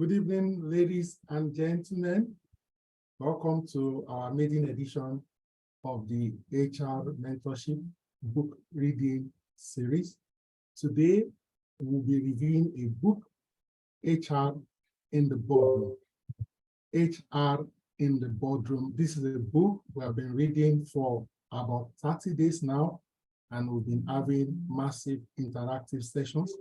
Good evening, ladies and gentlemen. Welcome to our maiden edition of the HR Mentorship Book Reading Series. Today, we'll be reviewing a book, HR in the Boardroom. HR in the Boardroom. This is a book we have been reading for about 30 days now, and we've been having massive interactive sessions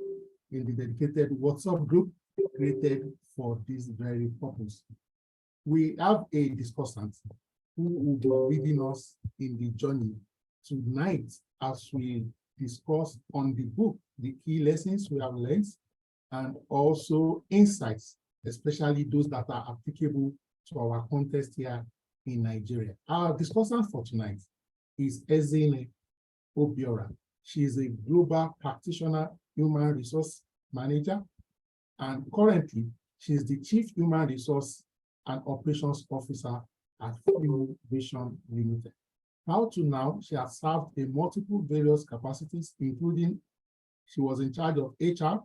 in the dedicated WhatsApp group created for this very purpose. We have a discussant who will be leading us in the journey tonight as we discuss on the book, the key lessons we have learned, and also insights, especially those that are applicable to our context here in Nigeria. Our discussant for tonight is Ezine Obiora. She is a global practitioner, human resource manager, and currently she is the Chief Human Resource and Operations Officer at Vision Limited. Now to now, she has served in multiple various capacities, including she was in charge of HR,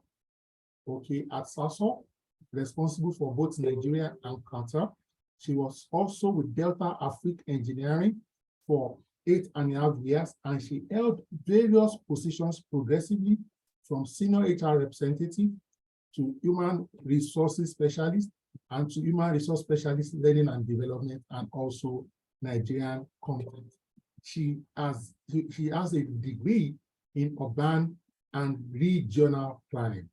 at SASO, responsible for both Nigeria and Qatar. She was also with Delta Afrique Engineering for 8.5 years, and she held various positions progressively from senior HR representative to human resources specialist and to human resource specialist learning and development, and also Nigerian content. She has a degree in urban and regional planning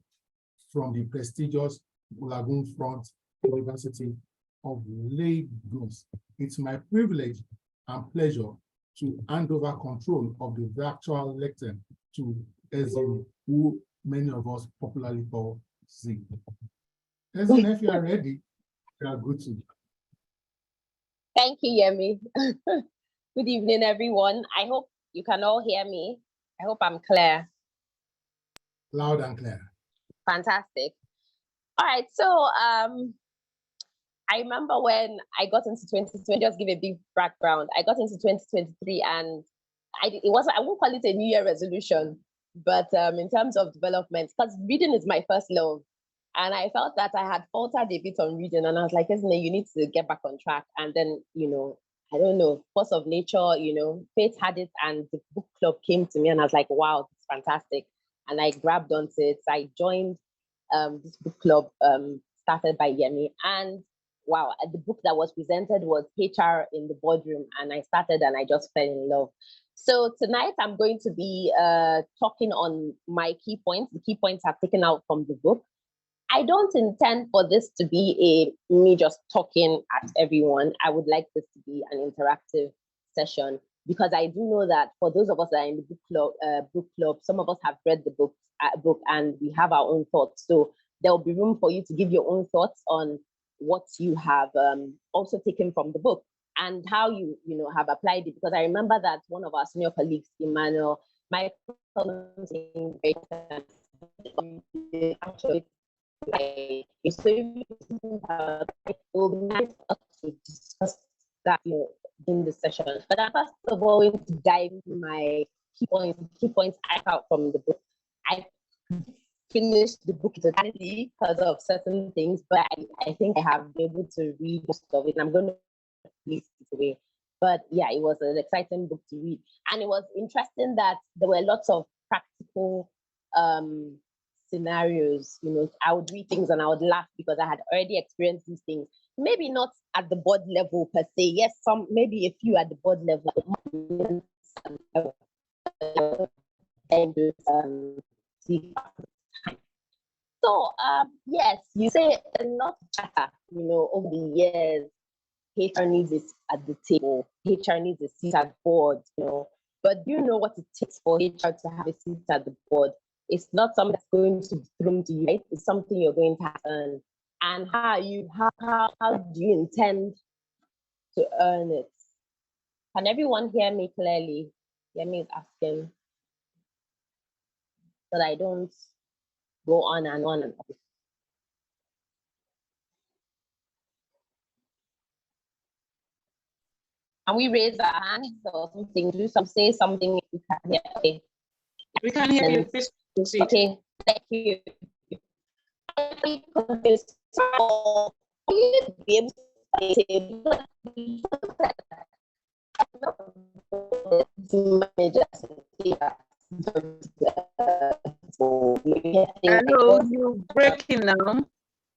from the prestigious Lagoon Front University of Lagos. It's my privilege and pleasure to hand over control of the virtual lecture to Ezine, who many of us popularly call Z. Ezine, if you are ready, we are good to go. Thank you, Yemi. Good evening, everyone. I hope you can all hear me. I hope I'm clear. Loud and clear. Fantastic. All right, so I remember when I got into 2020, just give a big background. I got into 2023 and I won't call it a New Year resolution, but in terms of development, because reading is my first love. And I felt that I had faltered a bit on reading, and I was like, isn't it, you need to get back on track. And then, I don't know, force of nature, fate had it, and the book club came to me, and I was like, wow, it's fantastic. And I grabbed onto it. So I joined this book club started by Yemi. And wow, the book that was presented was HR in the Boardroom. And I started and I just fell in love. So tonight I'm going to be talking on my key points, the key points I've taken out from the book. I don't intend for this to be me just talking at everyone. I would like this to be an interactive session, because I do know that for those of us that are in the book club, some of us have read the book and we have our own thoughts. So there will be room for you to give your own thoughts on what you have also taken from the book and how you have applied it. Because I remember that one of our senior colleagues, Emmanuel, actually, it will be nice to discuss that in the session. But I'm first of all going to dive into my key points I got from the book. I finished the book today because of certain things, but I think I have been able to read most of it, and I'm going to place it away. But yeah, it was an exciting book to read. And it was interesting that there were lots of practical scenarios. I would read things and I would laugh because I had already experienced these things. Maybe not at the board level per se. Yes, maybe a few at the board level. So yes, you say a lot of chatter, over the years. HR needs is at the table. HR needs a seat at the board, But do you know what it takes for HR to have a seat at the board? It's not something that's going to be thrown to you, right? It's something you're going to have to earn. And how do you intend to earn it? Can everyone hear me clearly? Yemi is asking so that I don't go on and on and on. Can we raise our hands or something? Say something if you can hear. Okay. We can hear you. Please proceed. Okay, thank you. Hello, you're breaking now.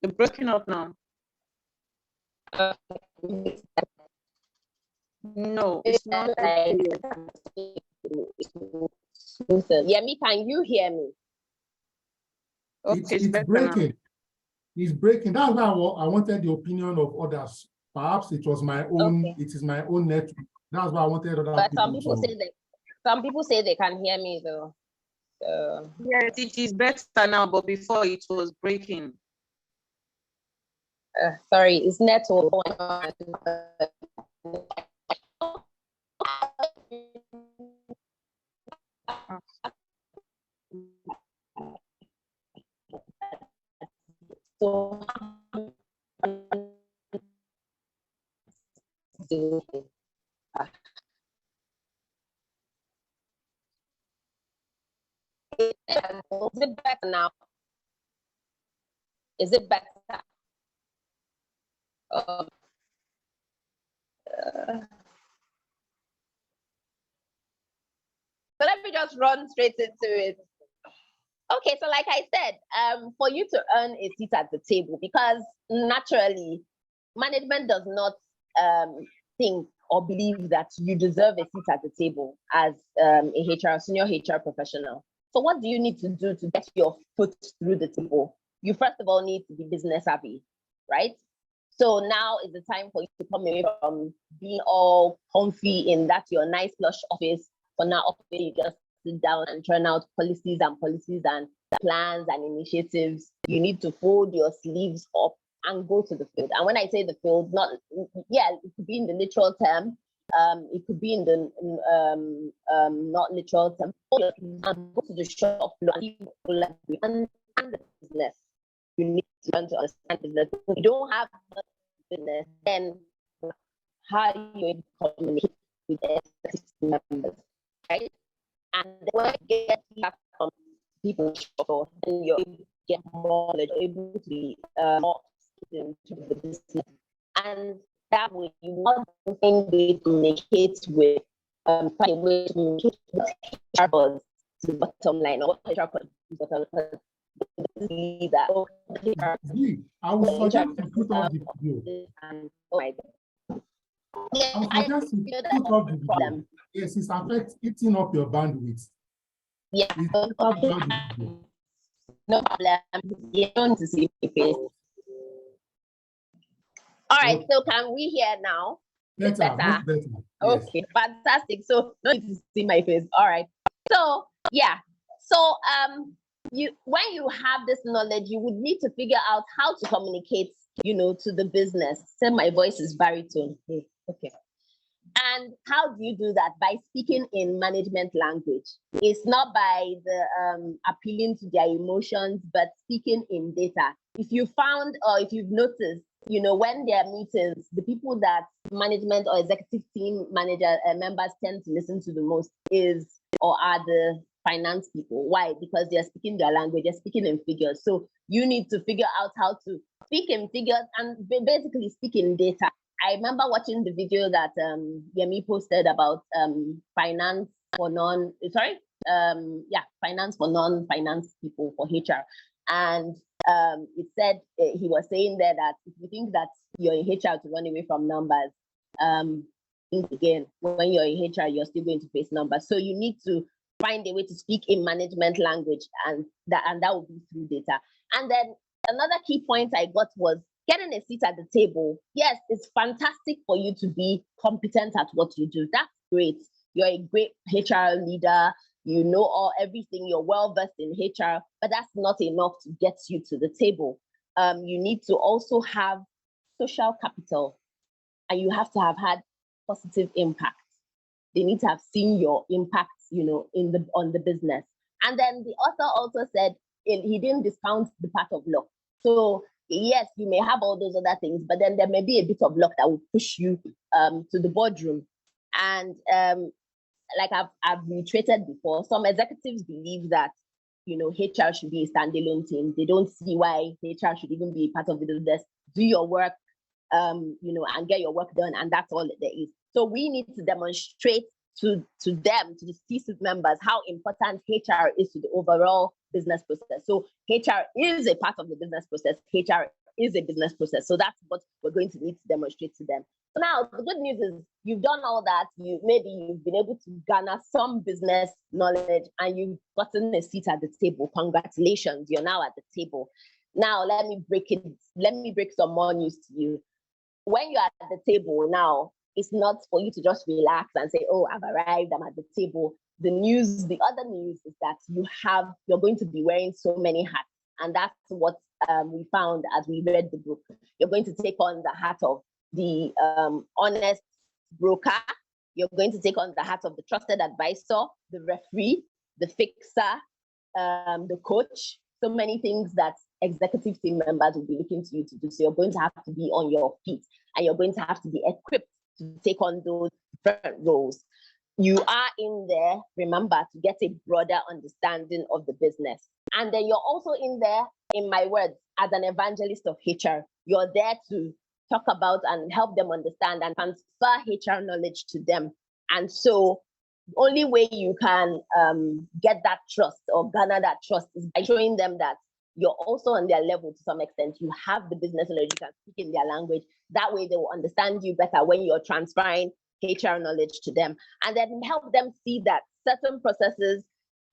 You're breaking up now. No, it's not. Yemi, can you hear me? Okay, It's better breaking. now. It's breaking. That's why I wanted the opinion of others. Perhaps it was my own. Okay. It is my own network. That's why I wanted other But people some people to. say some people say they can hear me though. Yes, it is better now, but before it was breaking. Sorry, it's network. So is it better now? Is it better? So let me just run straight into it. Okay, so like I said, for you to earn a seat at the table, because naturally, management does not think or believe that you deserve a seat at the table as a senior HR professional. So what do you need to do to get your foot through the table? You first of all need to be business savvy, right? So now is the time for you to come away from being all comfy in that your nice plush office. For now, office, you just sit down and turn out policies and plans and initiatives. You need to fold your sleeves up and go to the field. And when I say the field, it could be in the literal term. It could be in the not literal term. And go to the shop floor and the business. You need to learn to understand business. If you don't have business, then how are you able to communicate with the members, right? And when you get feedback from people, then you're able to get more knowledge, able to be more into the business. And that way, you want to communicate with, find a way to communicate with HR to the bottom line, or what HR to the bottom line. I would suggest you put off the video. I would suggest you put off the video. Yes, it's affecting eating up your bandwidth. Yeah. No problem. You don't to see my face. All right, so can we hear now? Better. Much better. Yes. Okay, fantastic. So no need to see my face. All right. So yeah. So when you have this knowledge, you would need to figure out how to communicate, to the business. Say my voice is baritone. Okay. And how do you do that? By speaking in management language. It's not by the appealing to their emotions, but speaking in data. If you found, or if you've noticed, when there are meetings, the people that management or executive team members tend to listen to the most are the finance people. Why? Because they're speaking their language, they're speaking in figures. So you need to figure out how to speak in figures and basically speak in data. I remember watching the video that Yemi posted about finance for non-finance people for HR. And it said, he was saying there that if you think that you're in HR to run away from numbers, think again, when you're in HR, you're still going to face numbers. So you need to find a way to speak in management language, and that will be through data. And then another key point I got was getting a seat at the table. Yes, it's fantastic for you to be competent at what you do. That's great. You're a great HR leader. You know everything. You're well versed in HR, but that's not enough to get you to the table. You need to also have social capital, and you have to have had positive impact. They need to have seen your impact, on the business. And then the author also said he didn't discount the part of luck. So yes, you may have all those other things, but then there may be a bit of luck that will push you to the boardroom. And like I've reiterated before, some executives believe that HR should be a standalone team. They don't see why HR should even be part of the business. Do your work, and get your work done, and that's all there is. So we need to demonstrate to them, to the C-suite members, how important HR is to the overall business process. So HR is a part of the business process. HR is a business process. So that's what we're going to need to demonstrate to them. So now the good news is you've done all that. You've been able to garner some business knowledge and you've gotten a seat at the table. Congratulations, you're now at the table. Now let me break some more news to you. When you're at the table now, it's not for you to just relax and say, oh, I've arrived, I'm at the table. The other news is that you're going to be wearing so many hats. And that's what we found as we read the book. You're going to take on the hat of the honest broker. You're going to take on the hat of the trusted advisor, the referee, the fixer, the coach. So many things that executive team members will be looking to you to do. So you're going to have to be on your feet and you're going to have to be equipped to take on those different roles. You are in there, remember, to get a broader understanding of the business. And then you're also in there, in my words, as an evangelist of HR. You're there to talk about and help them understand and transfer HR knowledge to them. And so the only way you can get that trust or garner that trust is by showing them that you're also on their level to some extent. You have the business knowledge, you can speak in their language. That way they will understand you better when you're transferring HR knowledge to them. And then help them see that certain processes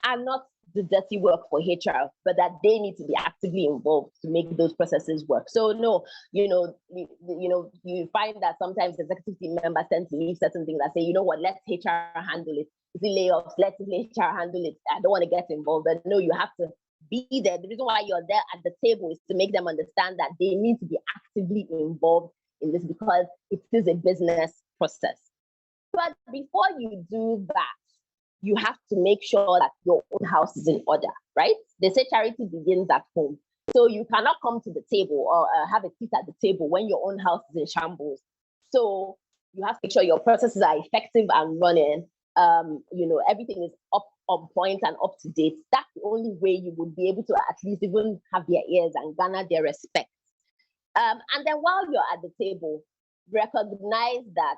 are not the dirty work for HR, but that they need to be actively involved to make those processes work. So no, you find that sometimes executive team members tend to leave certain things and say, you know what, let HR handle it. Is it layoffs? Let HR handle it. I don't want to get involved. But no, you have to be there. The reason why you're there at the table is to make them understand that they need to be actively involved in this because it is a business process. But before you do that, you have to make sure that your own house is in order, right? They say charity begins at home. So you cannot come to the table or have a seat at the table when your own house is in shambles. So you have to make sure your processes are effective and running. Everything is up on point and up to date. That's the only way you would be able to at least even have their ears and garner their respect. And then while you're at the table, recognize that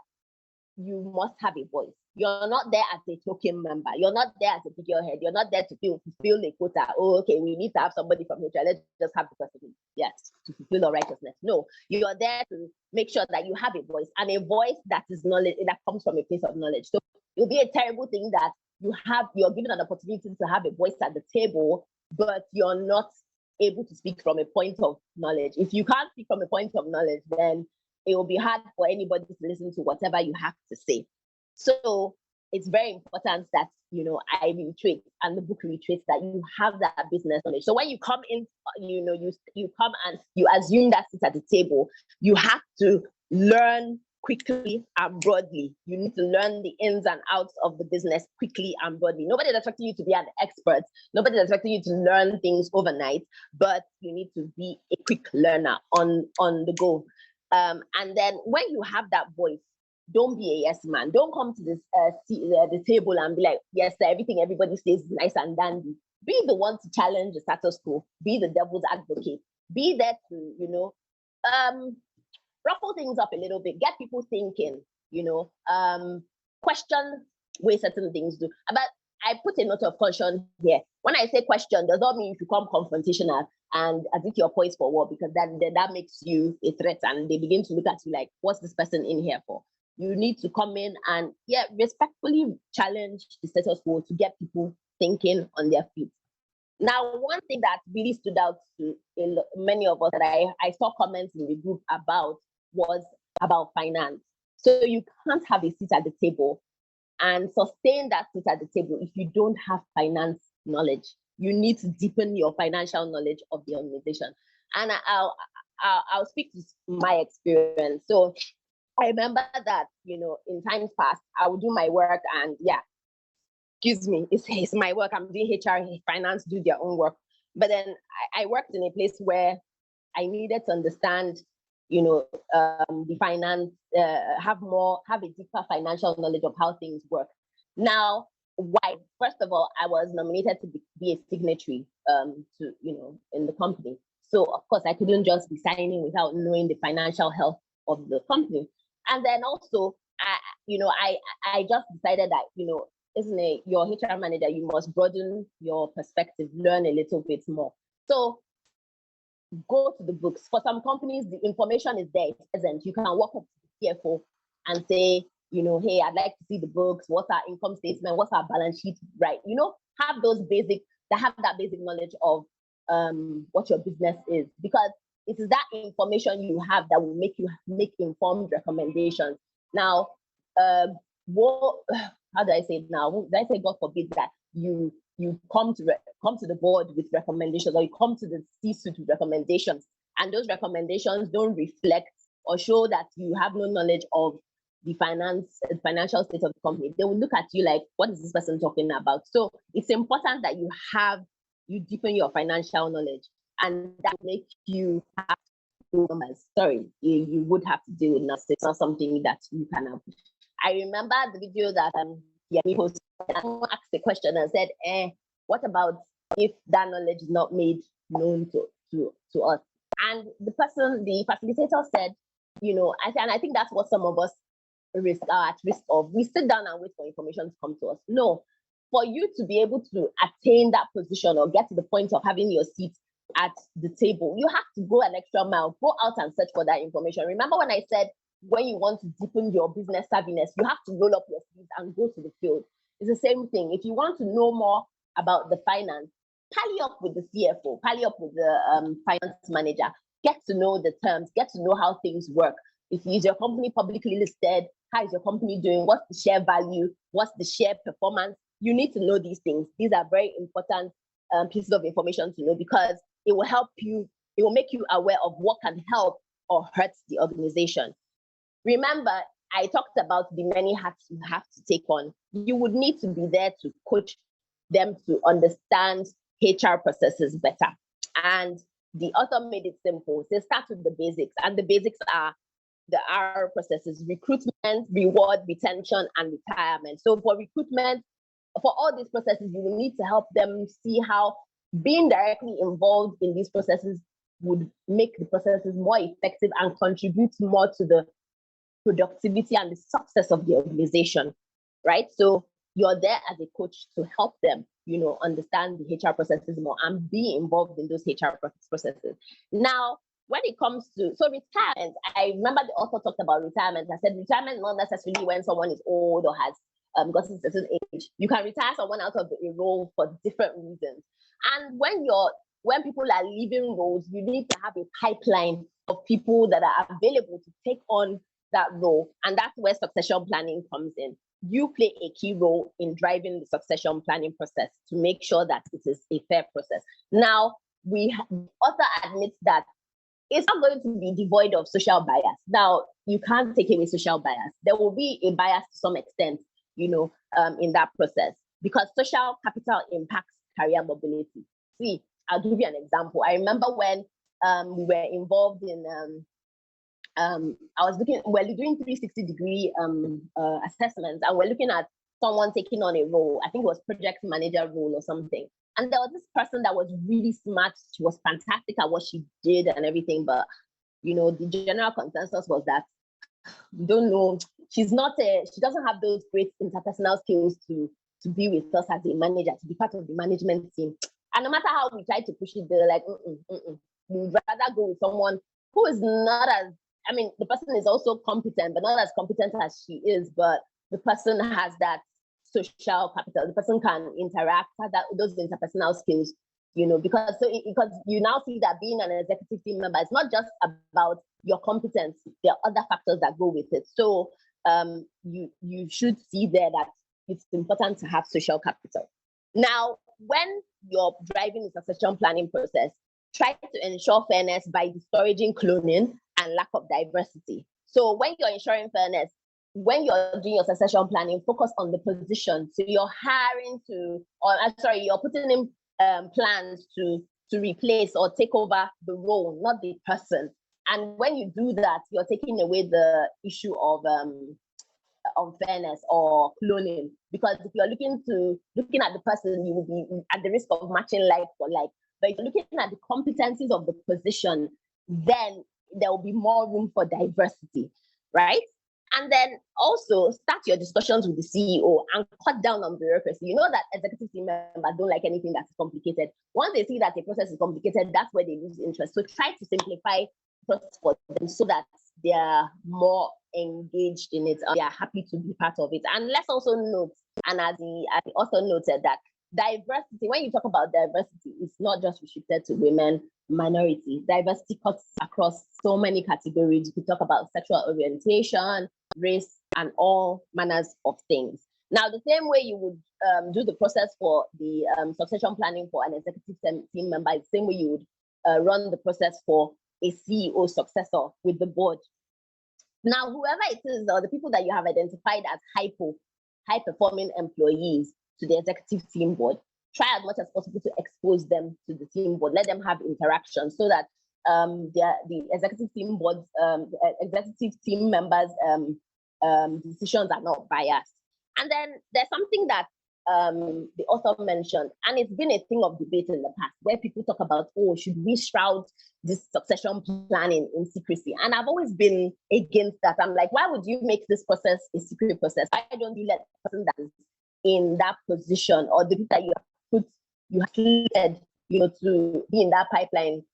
you must have a voice. You're not there as a token member. You're not there as a figurehead. You're not there to fulfill a quota. Oh, okay, we need to have somebody from HR. Let's just have the person, yes, to fulfill our righteousness. No, you're there to make sure that you have a voice and a voice that is knowledge, that comes from a place of knowledge. So it'll be a terrible thing that you're given an opportunity to have a voice at the table, but you're not able to speak from a point of knowledge. If you can't speak from a point of knowledge, then it will be hard for anybody to listen to whatever you have to say. So it's very important that, I reiterate and the book reiterates that you have that business knowledge. So when you come in, you come and you assume that seat at the table, you have to learn quickly and broadly. You need to learn the ins and outs of the business quickly and broadly. Nobody's expecting you to be an expert. Nobody's expecting you to learn things overnight, but you need to be a quick learner on the go. And then when you have that voice, don't be a yes man. Don't come to this the table and be like, yes, everything everybody says is nice and dandy. Be the one to challenge the status quo. Be the devil's advocate. Be there to, ruffle things up a little bit. Get people thinking. Question where certain things do. But I put a note of caution here. When I say question, does not mean you become confrontational and as if you're poised for war, because then that makes you a threat and they begin to look at you like, what's this person in here for? You need to come in and respectfully challenge the status quo to get people thinking on their feet. Now, one thing that really stood out to many of us that I saw comments in the group about was about finance. So you can't have a seat at the table and sustain that seat at the table if you don't have finance knowledge. You need to deepen your financial knowledge of the organization. And I'll speak to my experience. So I remember that, in times past, I would do my work and it's my work. I'm doing HR, finance, do their own work. But then I worked in a place where I needed to understand, the finance, have a deeper financial knowledge of how things work. Now, why? First of all, I was nominated to be a signatory to, in the company. So of course I couldn't just be signing without knowing the financial health of the company. And then also, I just decided that, isn't it, your HR manager, you must broaden your perspective, learn a little bit more. So go to the books. For some companies, the information is there, it's present. You can walk up to the CFO and say, hey, I'd like to see the books. What's our income statement? What's our balance sheet? Right. Have those have that basic knowledge of what your business is, because it is that information you have that will make you make informed recommendations. Now, how do I say it now? Did I say, God forbid, that you come to the board with recommendations, or you come to the C-suite with recommendations, and those recommendations don't reflect or show that you have no knowledge of the financial state of the company. They will look at you like, what is this person talking about? So it's important that you deepen your financial knowledge, and that makes you have to do numbers. Sorry, you would have to deal with numbers. It's not something that you can have. I remember the video that Yemi posted, and I asked the question and said, what about if that knowledge is not made known to us? And the facilitator said, I think that's what some of us are at risk of. We sit down and wait for information to come to us. No, for you to be able to attain that position or get to the point of having your seat at the table, you have to go an extra mile, go out and search for that information. Remember when I said, when you want to deepen your business savviness, you have to roll up your sleeves and go to the field. It's the same thing. If you want to know more about the finance, pally up with the CFO, pally up with the finance manager, get to know the terms, get to know how things work. If is your company publicly listed, how is your company doing? What's the share value? What's the share performance? You need to know these things. These are very important pieces of information to know, because it will help you, it will make you aware of what can help or hurt the organization. Remember, I talked about the many hats you have to take on. You would need to be there to coach them to understand HR processes better. And the author made it simple. They start with the basics, and the basics are the R processes: recruitment, reward, retention, and retirement. So for recruitment, for all these processes, you will need to help them see how being directly involved in these processes would make the processes more effective and contribute more to the productivity and the success of the organization, right? So you're there as a coach to help them, understand the HR processes more and be involved in those HR processes. Now, when it comes to retirement, I remember the author talked about retirement. I said retirement not necessarily when someone is old or has gotten to a certain age. You can retire someone out of a role for different reasons. And when people are leaving roles, you need to have a pipeline of people that are available to take on that role. And that's where succession planning comes in. You play a key role in driving the succession planning process to make sure that it is a fair process. Now, the author admits that it's not going to be devoid of social bias. Now, you can't take away social bias. There will be a bias to some extent, in that process, because social capital impacts career mobility. See, I'll give you an example. I remember when we were involved in we're doing 360-degree assessments, and we're looking at someone taking on a role. I think it was project manager role or something. And there was this person that was really smart. She was fantastic at what she did and everything. But, the general consensus was that we don't know. She doesn't have those great interpersonal skills to be with us as a manager, to be part of the management team. And no matter how we try to push it, they're like, we'd rather go with someone who is not as, the person is also competent, but not as competent as she is, but the person has that social capital. The person can interact, have those interpersonal skills, because you now see that being an executive team member, it's not just about your competence. There are other factors that go with it. So you should see there that it's important to have social capital. Now, when you're driving the succession planning process, try to ensure fairness by discouraging cloning and lack of diversity. So when you're ensuring fairness, when you're doing your succession planning, focus on the position. So you're you're putting in plans to replace or take over the role, not the person. And when you do that, you're taking away the issue of unfairness or cloning, because if you're looking at the person, you will be at the risk of matching like for like. But if you're looking at the competencies of the position, then there will be more room for diversity, right? And then also start your discussions with the CEO and cut down on bureaucracy. You know that executive team members don't like anything that's complicated. Once they see that the process is complicated, that's where they lose interest. So try to simplify the process for them so that they are more engaged in it. They are happy to be part of it. And let's also note, and as he also noted, that diversity, when you talk about diversity, it's not just restricted to women, minority. Diversity cuts across so many categories. You could talk about sexual orientation, race, and all manners of things. Now, the same way you would do the process for the succession planning for an executive team member, the same way you would run the process for a CEO successor with the board. Now, whoever it is, or the people that you have identified as high-performing employees to the executive team board, try as much as possible to expose them to the team board. Let them have interaction so that the executive team boards, executive team members' decisions are not biased. And then there's something that the author mentioned, and it's been a thing of debate in the past, where people talk about, oh, should we shroud this succession planning in secrecy? And I've always been against that. I'm like, why would you make this process a secret process? Why don't you let the person that is in that position, or the people that you have led, to be in that pipeline,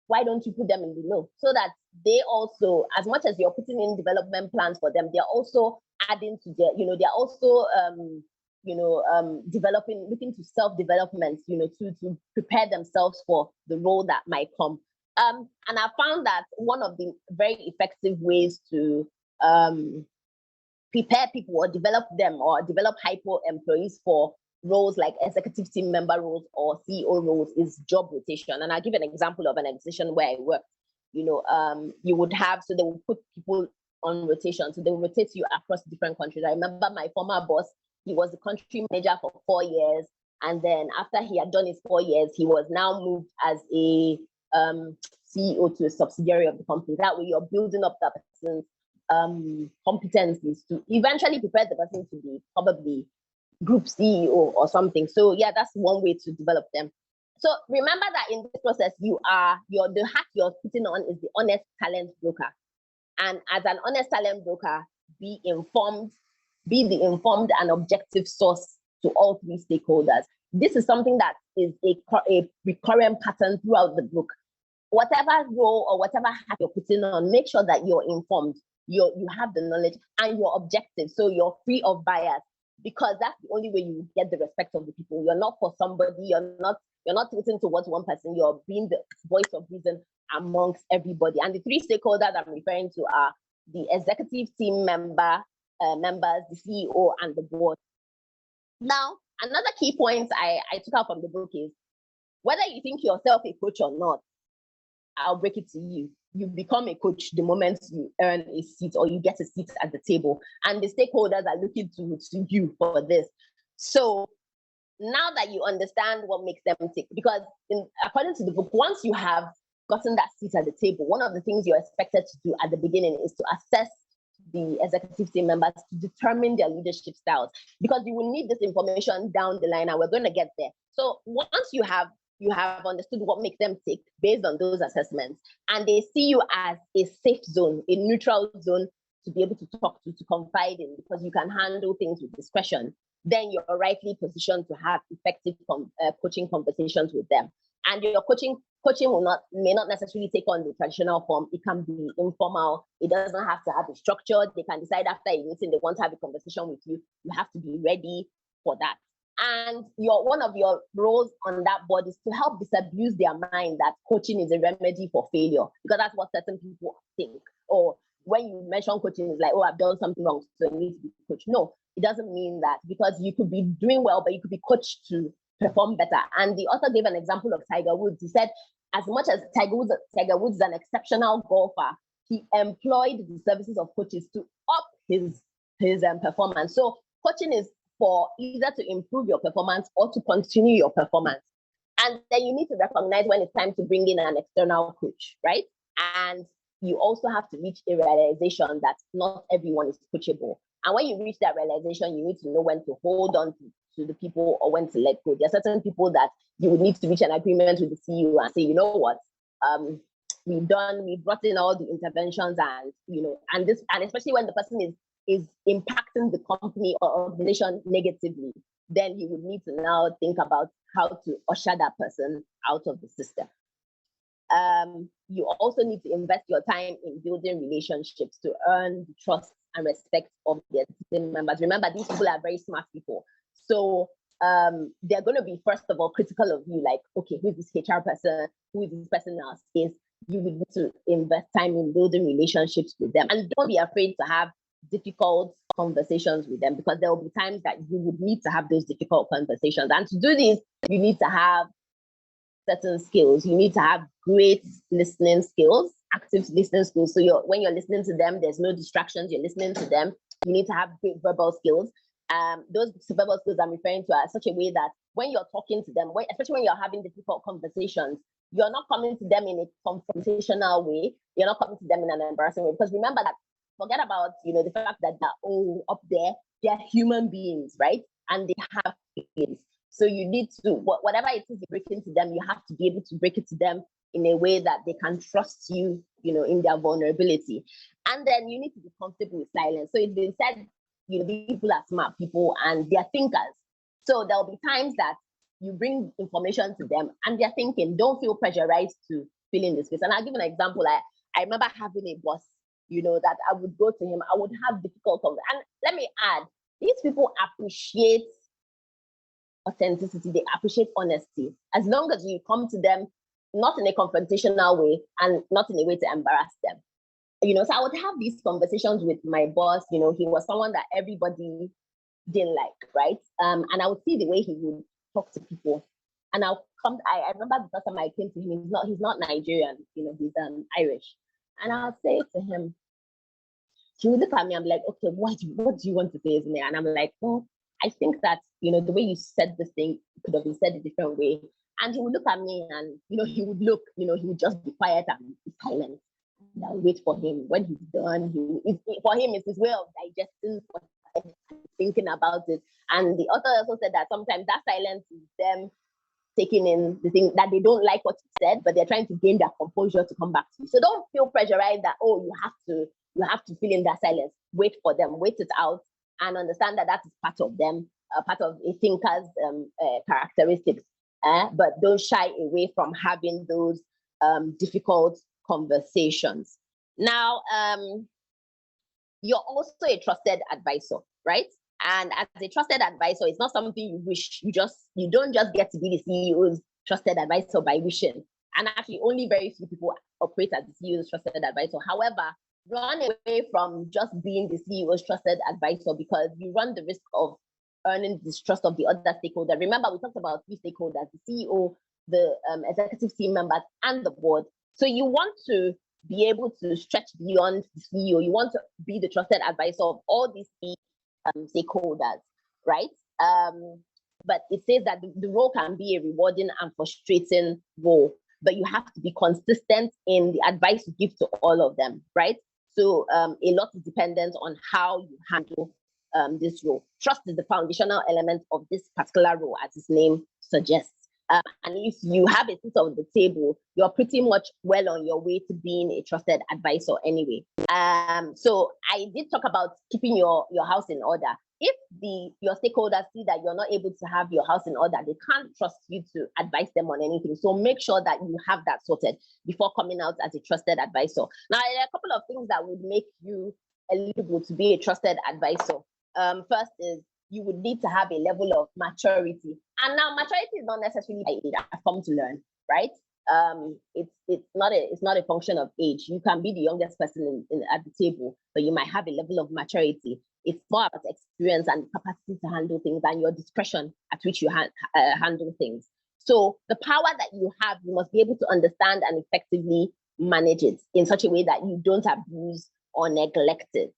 why don't you put them in the know, so that they also, as much as you're putting in development plans for them, they're also adding to their, they're also developing, looking to self-development, to prepare themselves for the role that might come. And I found that one of the very effective ways to prepare people or develop them or develop hypo employees for roles like executive team member roles or CEO roles is job rotation. And I'll give an example of an organization where I work. You would have, so they will put people on rotation. So they will rotate you across different countries. I remember my former boss, he was the country manager for 4 years. And then after he had done his 4 years, he was now moved as a CEO to a subsidiary of the company. That way you're building up that person's competencies to eventually prepare the person to be probably group CEO or something. So yeah, that's one way to develop them. So remember that in this process, the hat you're putting on is the honest talent broker. And as an honest talent broker, be the informed and objective source to all three stakeholders. This is something that is a recurrent pattern throughout the book. Whatever role or whatever hat you're putting on, make sure that you're informed, you have the knowledge, and you're objective, so you're free of bias, because that's the only way you get the respect of the people. You're not for somebody, you're not tilting towards one person, you're being the voice of reason amongst everybody. And the three stakeholders I'm referring to are the executive team members, the CEO, and the board. Now, another key point I took out from the book is, whether you think yourself a coach or not, I'll break it to you. You become a coach the moment you earn a seat or you get a seat at the table. And the stakeholders are looking to you for this. So now that you understand what makes them tick, because according to the book, once you have gotten that seat at the table, one of the things you're expected to do at the beginning is to assess the executive team members to determine their leadership styles, because you will need this information down the line, and we're going to get there. So once you have understood what makes them tick based on those assessments, and they see you as a safe zone, a neutral zone to be able to talk to confide in, because you can handle things with discretion, then you're rightly positioned to have effective coaching conversations with them. And your coaching may not necessarily take on the traditional form. It can be informal. It doesn't have to have a structure. They can decide after a meeting they want to have a conversation with you. You have to be ready for that. And one of your roles on that board is to help disabuse their mind that coaching is a remedy for failure, because that's what certain people think. Or when you mention coaching, it's like, oh, I've done something wrong, so I need to be coached. No, it doesn't mean that, because you could be doing well, but you could be coached to perform better. And the author gave an example of Tiger Woods. He said, as much as Tiger Woods is an exceptional golfer, he employed the services of coaches to up his performance. So coaching is for either to improve your performance or to continue your performance. And then you need to recognize when it's time to bring in an external coach, right? And you also have to reach a realization that not everyone is coachable. And when you reach that realization, you need to know when to hold on to the people or when to let go. There are certain people that you would need to reach an agreement with the CEO and say, you know what, we've brought in all the interventions, and and especially when the person is impacting the company or organization negatively, then you would need to now think about how to usher that person out of the system. You also need to invest your time in building relationships to earn the trust and respect of their team members. Remember, these people are very smart people. So they're going to be, first of all, critical of you, like, okay, who is this HR person? Who is this person in our space? You would need to invest time in building relationships with them. And don't be afraid to have difficult conversations with them, because there will be times that you would need to have those difficult conversations. And to do this, you need to have certain skills. You need to have great listening skills, active listening skills. So when you're listening to them, there's no distractions. You're listening to them. You need to have great verbal skills. Those verbal skills I'm referring to are such a way that when you're talking to them, especially when you're having difficult conversations, you're not coming to them in a confrontational way. You're not coming to them in an embarrassing way. Because remember that, forget about the fact that they're all up there. They're human beings, right? And they have feelings. So you need to, whatever it is you break into them, you have to be able to break it to them in a way that they can trust you, in their vulnerability. And then you need to be comfortable with silence. So it's been said, people are smart people and they're thinkers. So there'll be times that you bring information to them and they're thinking. Don't feel pressurized to fill in the space. And I'll give an example. I remember having a boss, that I would go to him, I would have difficult conversations. And let me add, these people appreciate authenticity, they appreciate honesty, as long as you come to them not in a confrontational way and not in a way to embarrass them. So I would have these conversations with my boss. He was someone that everybody didn't like, right? And I would see the way he would talk to people. And I remember the first time I came to him, he's not Nigerian, he's Irish. And I'll say to him, he would look at me, I'm like, okay, what do you want to say, isn't it? And I'm like, well, I think that, the way you said this thing could have been said a different way. And he would look at me and, he would look, he would just be quiet and be silent. And I'll wait for him. When he's done, for him, it's his way of digesting, thinking about it. And the author also said that sometimes that silence is them taking in the thing that they don't like what you said, but they're trying to gain their composure to come back to you. So don't feel pressurized that, you have to fill in that silence. Wait for them, wait it out, and understand that that is part of them, part of a thinker's characteristics. But don't shy away from having those difficult conversations. Now, you're also a trusted advisor, right? And as a trusted advisor, it's not something you wish. You don't just get to be the CEO's trusted advisor by wishing. And actually, only very few people operate as the CEO's trusted advisor. However, run away from just being the CEO's trusted advisor, because you run the risk of earning the distrust of the other stakeholder. Remember, we talked about 3 stakeholders: the CEO, the executive team members, and the board. So you want to be able to stretch beyond the CEO. You want to be the trusted advisor of all these stakeholders, right? But it says that the role can be a rewarding and frustrating role, but you have to be consistent in the advice you give to all of them, right? So a lot is dependent on how you handle this role. Trust is the foundational element of this particular role, as its name suggests. And if you have a seat on the table, you're pretty much well on your way to being a trusted advisor anyway. So I did talk about keeping your house in order. If your stakeholders see that you're not able to have your house in order, they can't trust you to advise them on anything. So make sure that you have that sorted before coming out as a trusted advisor. Now, there are a couple of things that would make you eligible to be a trusted advisor. First is you would need to have a level of maturity. And now maturity is not necessarily by age. I've come to learn, right? It's not a function of age. You can be the youngest person at the table, but you might have a level of maturity. It's more about experience and capacity to handle things and your discretion at which you handle things. So the power that you have, you must be able to understand and effectively manage it in such a way that you don't abuse or neglect it.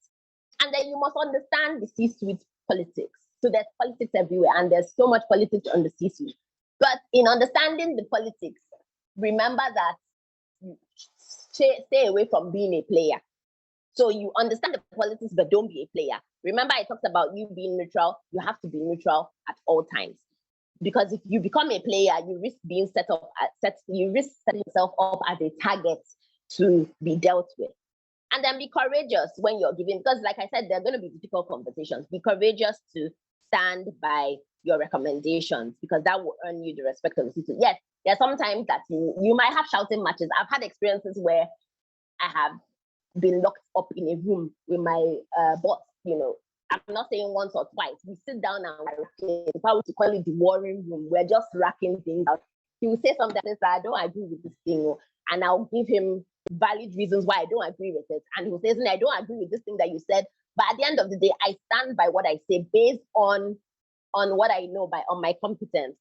And then you must understand the C-suite politics. So there's politics everywhere, and there's so much politics on the C-suite. But in understanding the politics, remember that you stay away from being a player. So you understand the politics, but don't be a player. Remember, I talked about you being neutral. You have to be neutral at all times. Because if you become a player, you risk being you risk setting yourself up as a target to be dealt with. And then be courageous when you're giving, because like I said, there are going to be difficult conversations. Be courageous to stand by your recommendations, because that will earn you the respect of the city. Yes, there are sometimes that you might have shouting matches. I've had experiences where I have been locked up in a room with my boss, I'm not saying once or twice. We sit down and if I were to call it the warring room, we're just racking things out. He will say something that I don't agree with this thing, and I'll give him valid reasons why I don't agree with it. And he will say, I don't agree with this thing that you said. But at the end of the day, I stand by what I say based on what I know, on my competence.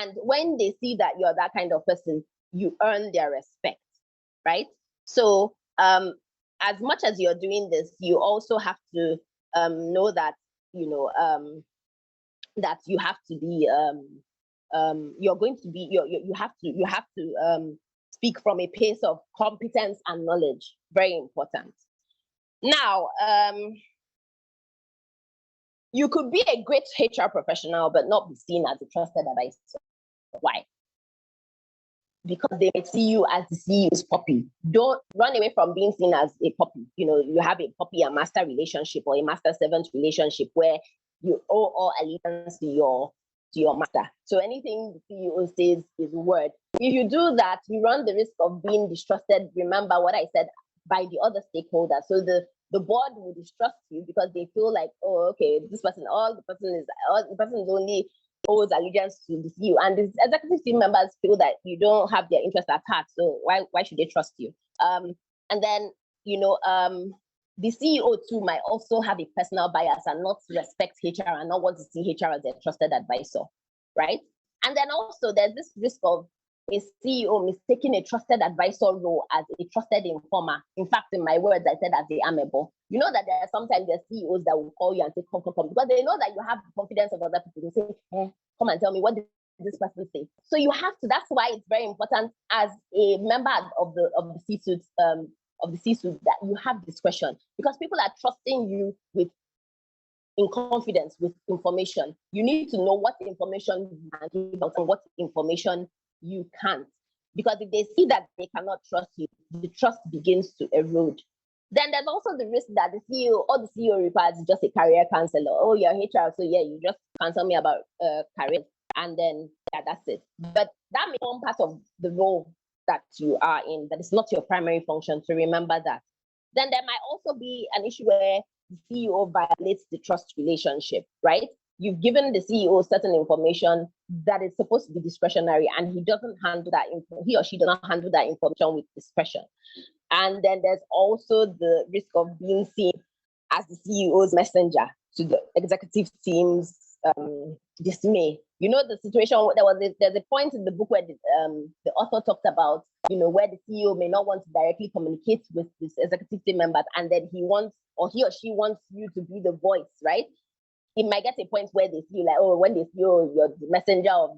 And when they see that you're that kind of person, you earn their respect, right? So as much as you're doing this, you also have to know that that you have to be you're going to be you have to speak from a place of competence and knowledge. Very important. Now, you could be a great HR professional but not be seen as a trusted advisor. Why? Because they may see you as the CEO's puppy. Don't run away from being seen as a puppy. You have a puppy and master relationship, or a master-servant relationship, where you owe all allegiance to your master. So anything the CEO says is word. If you do that, you run the risk of being distrusted. Remember what I said, by the other stakeholders. So the board will distrust you because they feel like, oh, okay, the person is only owes allegiance to the CEO, and the executive team members feel that you don't have their interest at heart. So why should they trust you? And then the CEO too might also have a personal bias and not respect HR and not want to see HR as a trusted advisor, right? And then also there's this risk of a CEO mistaking a trusted advisor role as a trusted informer. In fact, in my words, I said as the amiable. You know that there are sometimes there are CEOs that will call you and say, come, because they know that you have the confidence of other people. They say, come and tell me, what did this person say? So you have to, that's why it's very important as a member of the C-suite, that you have discretion, because people are trusting you in confidence with information. You need to know what information you can give out and what information you can't. Because if they see that they cannot trust you, the trust begins to erode. Then there's also the risk that the CEO requires is just a career counselor. Oh, you're HR, so yeah, you just counsel me about career, and then that's it. But that may form part of the role that you are in, but it's not your primary function, so remember that. Then there might also be an issue where the CEO violates the trust relationship, right? You've given the CEO certain information that is supposed to be discretionary, and he or she does not handle that information with discretion. And then there's also the risk of being seen as the CEO's messenger to the executive team's dismay. You know, the situation, there's a point in the book where the author talked about, where the CEO may not want to directly communicate with this executive team members, and then he or she wants you to be the voice, right? It might get a point where they feel like, oh, when they see you're the messenger of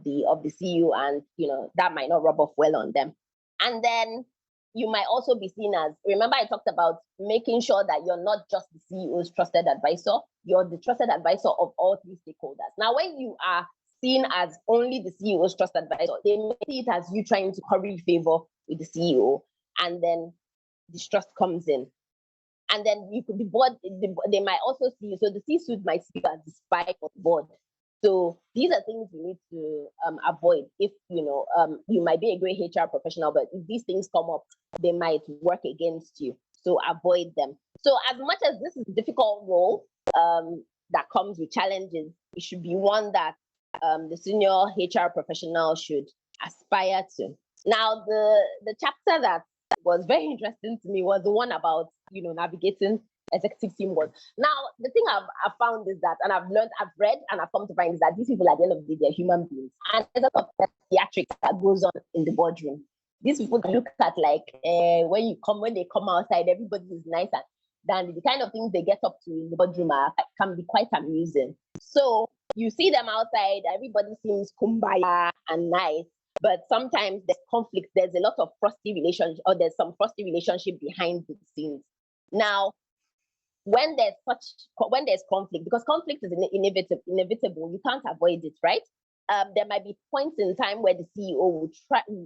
the CEO, and that might not rub off well on them. And then you might also be seen as, remember I talked about making sure that you're not just the CEO's trusted advisor, you're the trusted advisor of all three stakeholders. Now, when you are seen as only the CEO's trusted advisor, they may see it as you trying to curry favor with the CEO, and then distrust comes in. And then you could be bored. They might also see you. So the C-suite might see you as the spy on board. So these are things you need to avoid. If you might be a great HR professional, but if these things come up, they might work against you. So avoid them. So as much as this is a difficult role that comes with challenges, it should be one that the senior HR professional should aspire to. Now, the chapter that was very interesting to me was the one about navigating executive team work. Now, the thing I've found is that, and I've read, and I've come to find is that these people at the end of the day, they're human beings, and there's a lot of theatrics that goes on in the boardroom. These people look at like when they come outside, everybody is nice, and then the kind of things they get up to in the boardroom can be quite amusing. So you see them outside, everybody seems kumbaya and nice. But sometimes there's conflict. There's a lot of frosty relationship, or there's some frosty relationship behind the scenes. Now, when there's conflict, because conflict is inevitable, you can't avoid it, right? There might be points in time where the CEO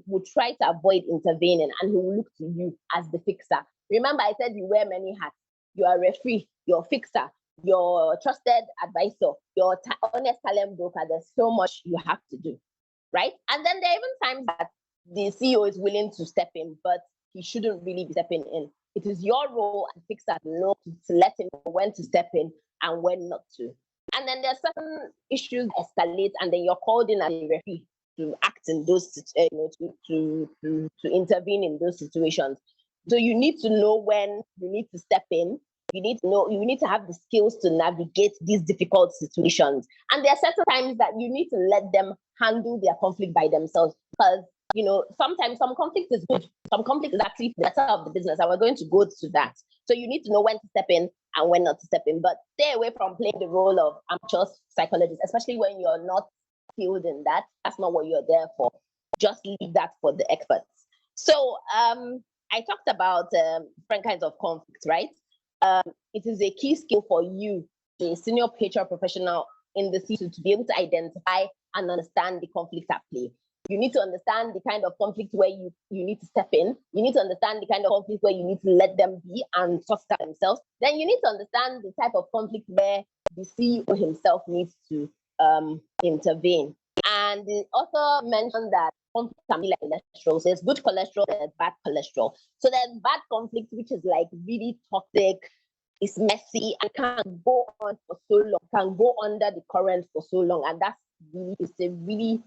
would try to avoid intervening, and he will look to you as the fixer. Remember, I said you wear many hats. You are a referee, you're a fixer, you're a trusted advisor, you're honest talent broker. There's so much you have to do, right? And then there are even times that the CEO is willing to step in, but he shouldn't really be stepping in. It is your role as a fixer to let him know when to step in and when not to. And then there's certain issues escalate, and then you're called in as a referee to act in those, to intervene in those situations. So you need to know when you need to step in. You need to have the skills to navigate these difficult situations. And there are certain times that you need to let them handle their conflict by themselves, because sometimes some conflict is good. Some conflict is actually the better of the business, and we're going to go to that. So you need to know when to step in and when not to step in, but stay away from playing the role of amateur psychologist, especially when you're not skilled in that. That's not what you're there for. Just leave that for the experts. So I talked about different kinds of conflicts, right? It is a key skill for you, a senior HR professional in the C-suite, to be able to identify and understand the conflicts at play. You need to understand the kind of conflict where you need to step in. You need to understand the kind of conflict where you need to let them be and sort out themselves. Then you need to understand the type of conflict where the CEO himself needs to intervene. And the author mentioned that conflict can be like cholesterol. So there's good cholesterol, there's bad cholesterol. So there's bad conflict, which is like really toxic, it's messy, and can go on for so long, can go under the current for so long. And that's it's a really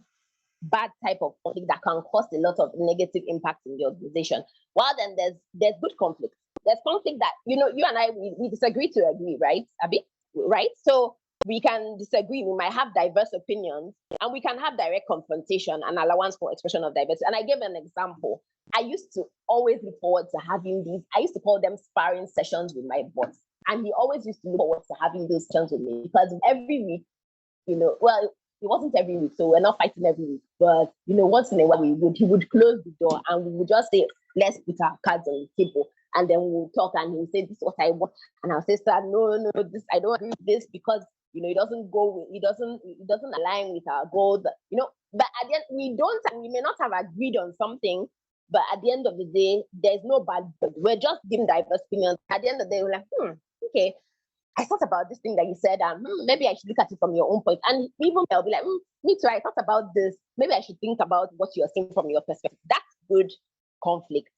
bad type of conflict that can cause a lot of negative impact in the organization. While then there's good conflict. There's conflict that, you and I, we disagree to agree, right, Abby? Right? So we can disagree, we might have diverse opinions, and we can have direct confrontation and allowance for expression of diversity. And I gave an example. I used to always look forward to having these, I used to call them sparring sessions with my boss. And he always used to look forward to having those sessions with me, because every week, well, it wasn't every week, so we're not fighting every week, but once in a while he would close the door and we would just say, let's put our cards on the table, and then we'll talk, and he'll say, this is what I want, and I'll say, sir, no, this, I don't agree with this, because it doesn't align with our goals, but at the end, we may not have agreed on something, but at the end of the day, there's no bad blood. We're just giving diverse opinions. At the end of the day, we're like, okay, I thought about this thing that you said, and maybe I should look at it from your own point. And even I'll be like, me too, I thought about this. Maybe I should think about what you're saying from your perspective. That's good conflict.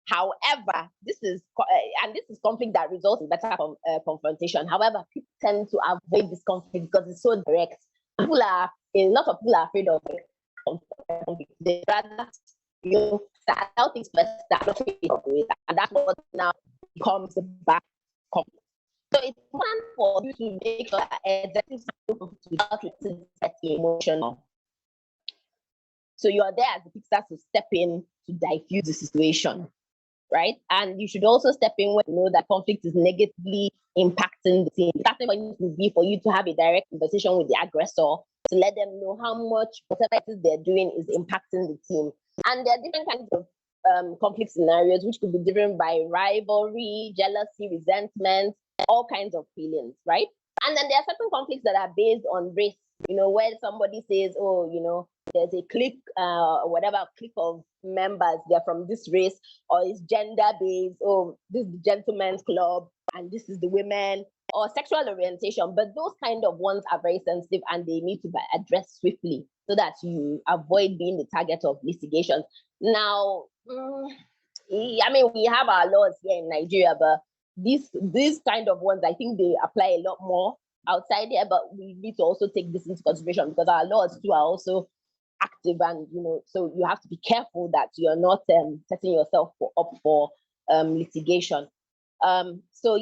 However, this is conflict that results in better confrontation. However, people tend to avoid this conflict because it's so direct. A lot of people are afraid of conflict. They rather, start out things first, and that's what now becomes the back conflict. So it's important for you to make sure that executives without set emotional. So you are there as the fixer to step in to diffuse the situation, right? And you should also step in when you know that conflict is negatively impacting the team. That's going to be for you to have a direct conversation with the aggressor to let them know how much whatever it is they're doing is impacting the team. And there are different kinds of conflict scenarios, which could be driven by rivalry, jealousy, resentment, all kinds of feelings, right? And then there are certain conflicts that are based on race, where somebody says, there's a clique, clique of members, they're from this race, or it's gender-based, this is the gentleman's club, and this is the women, or sexual orientation. But those kind of ones are very sensitive, and they need to be addressed swiftly so that you avoid being the target of litigation. Now, we have our laws here in Nigeria, but these kind of ones, I think they apply a lot more outside here, but we need to also take this into consideration because our laws too are also active, and so you have to be careful that you're not setting yourself up for litigation. So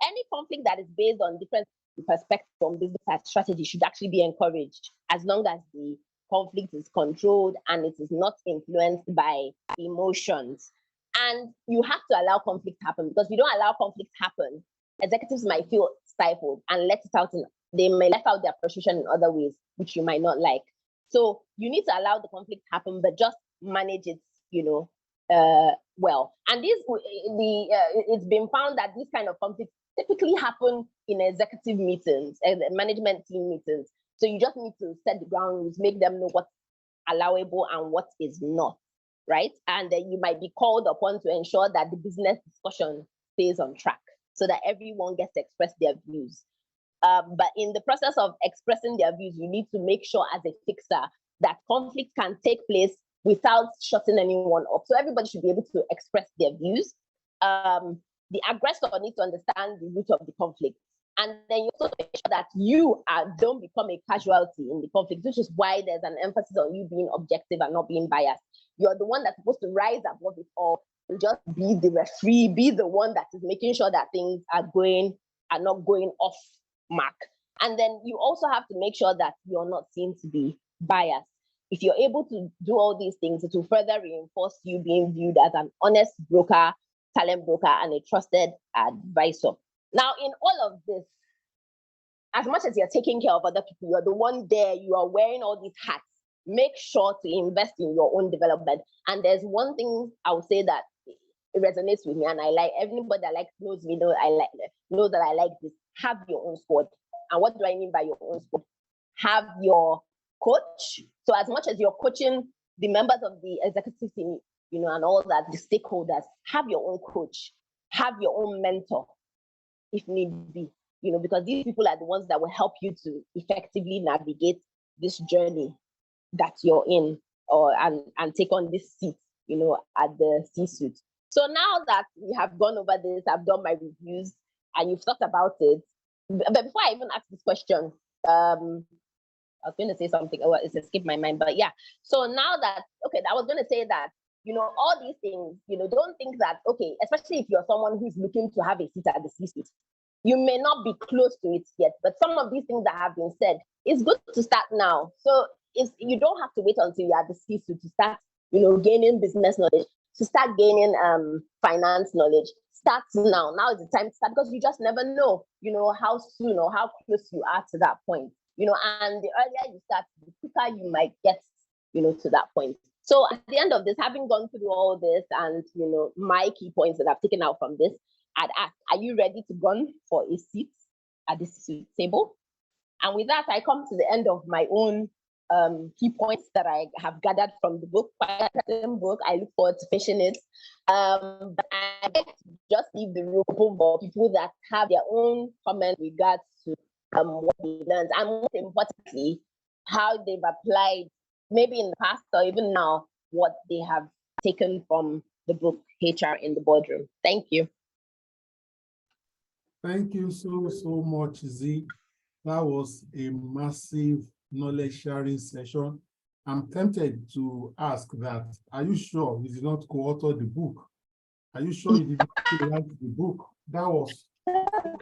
any conflict that is based on different perspectives from business strategy should actually be encouraged, as long as the conflict is controlled and it is not influenced by emotions. And you have to allow conflict happen, because if you don't allow conflict happen, executives might feel stifled and they may let out their frustration in other ways, which you might not like. So you need to allow the conflict happen, but just manage it, well. And it's been found that this kind of conflict typically happen in executive meetings and management team meetings. So you just need to set the ground rules, make them know what's allowable and what is not, right? And then you might be called upon to ensure that the business discussion stays on track so that everyone gets to express their views. But in the process of expressing their views, you need to make sure as a fixer that conflict can take place without shutting anyone up. So everybody should be able to express their views. The aggressor needs to understand the root of the conflict. And then you also make sure that you don't become a casualty in the conflict, which is why there's an emphasis on you being objective and not being biased. You're the one that's supposed to rise above it all and just be the referee, be the one that is making sure that things are not going off mark. And then you also have to make sure that you're not seen to be biased. If you're able to do all these things, it will further reinforce you being viewed as an honest broker, talent broker, and a trusted advisor. Now, in all of this, as much as you're taking care of other people, you're the one there, you are wearing all these hats. Make sure to invest in your own development. And there's one thing I would say that it resonates with me, and I like everybody that knows me knows that I like this. Have your own squad. And what do I mean by your own squad? Have your coach. So as much as you're coaching the members of the executive team, and all that, the stakeholders, have your own coach, have your own mentor, if need be, because these people are the ones that will help you to effectively navigate this journey that you're in, and take on this seat, at the C-suite. So now that we have gone over this, I've done my reviews, and you've thought about it. But before I even ask this question, I was going to say something. Oh, it's escaped my mind. But yeah. So now that, I was going to say that, all these things, don't think that, especially if you're someone who's looking to have a seat at the C-suite, you may not be close to it yet, but some of these things that have been said, it's good to start now. So you don't have to wait until you're at the C-suite to start, gaining business knowledge, to start gaining finance knowledge. Start now. Now is the time to start, because you just never know, how soon or how close you are to that point. And the earlier you start, the quicker you might get, to that point. So at the end of this, having gone through all this and, my key points that I've taken out from this, I'd ask, are you ready to run for a seat at this table? And with that, I come to the end of my own key points that I have gathered from the book. I look forward to finishing it. But I just leave the room for people that have their own comment regards to what they learned, and most importantly, how they've applied, maybe in the past or even now, what they have taken from the book HR in the Boardroom. Thank you. Thank you so much, Z. That was a massive knowledge sharing session. I'm tempted to ask that, are you sure you did not co-author the book? Are you sure you didn't write the book? That was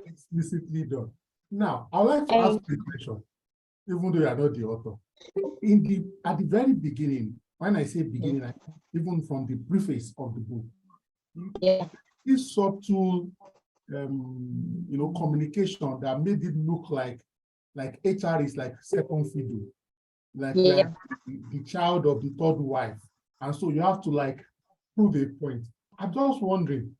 explicitly done. Now, I'd like to ask you a question, even though you are not the author. At the very beginning, when I say beginning, even from the preface of the book, this subtle communication that made it look like HR is like second fiddle, like the child of the third wife. And so you have to prove a point. I'm just wondering,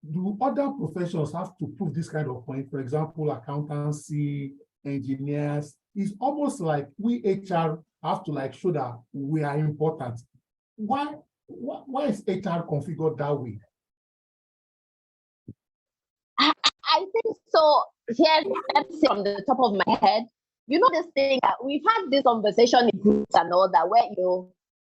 do other professions have to prove this kind of point? For example, accountancy, engineers. It's almost like we HR have to show that we are important. Why is HR configured that way? I think so. Here, let's say from the top of my head, this thing that we've had this conversation in groups and all that, where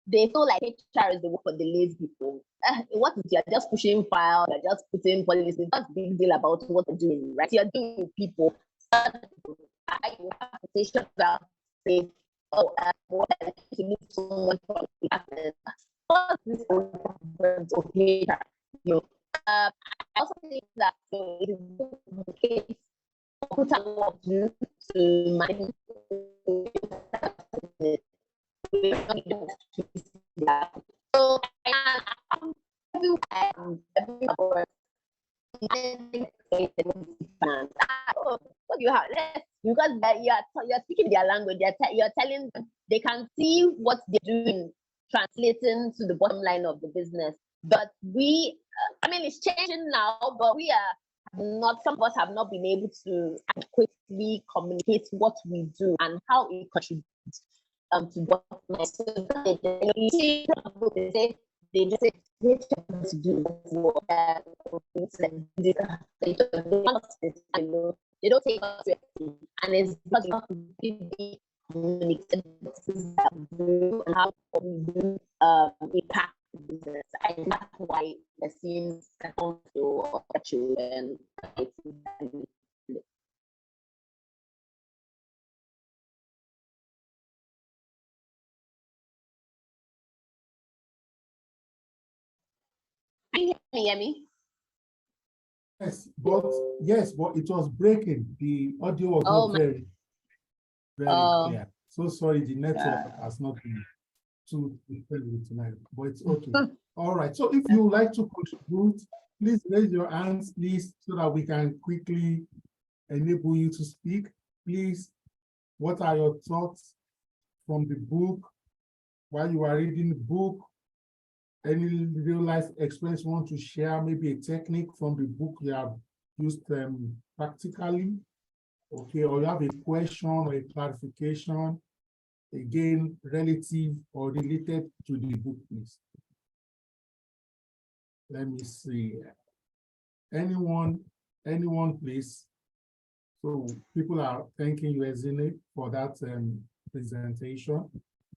they feel like HR is the work for the lazy people. What is you're just pushing files, you're just putting policies. What's the big deal about what you're doing, right? You're doing with people. You have to say, shut down, say, what you need so much from the what's this of HR? I also think that it is the case put a lot to manage so what you have, because you're speaking their language, you're telling them, they can see what they're doing translating to the bottom line of the business. But it's changing now, but we are not, some of us have not been able to adequately communicate what we do and how it contributes to what so you see they say they just say to do what they don't take us seriously, and it's because you have to be communicated that we do and how we do impact business. And that's why the scenes come to children. Can you hear me? Yes, but it was breaking. The audio was not very clear. So sorry, the network has not been too friendly tonight, but it's okay. All right. So if you would like to contribute, please raise your hands, please, so that we can quickly enable you to speak. Please, what are your thoughts from the book while you are reading the book? Any real life experience you want to share, maybe a technique from the book you have used practically, okay, or you have a question or a clarification, again, relative or related to the book, please. Let me see. Anyone, please? So people are thanking you, Ezine, for that presentation,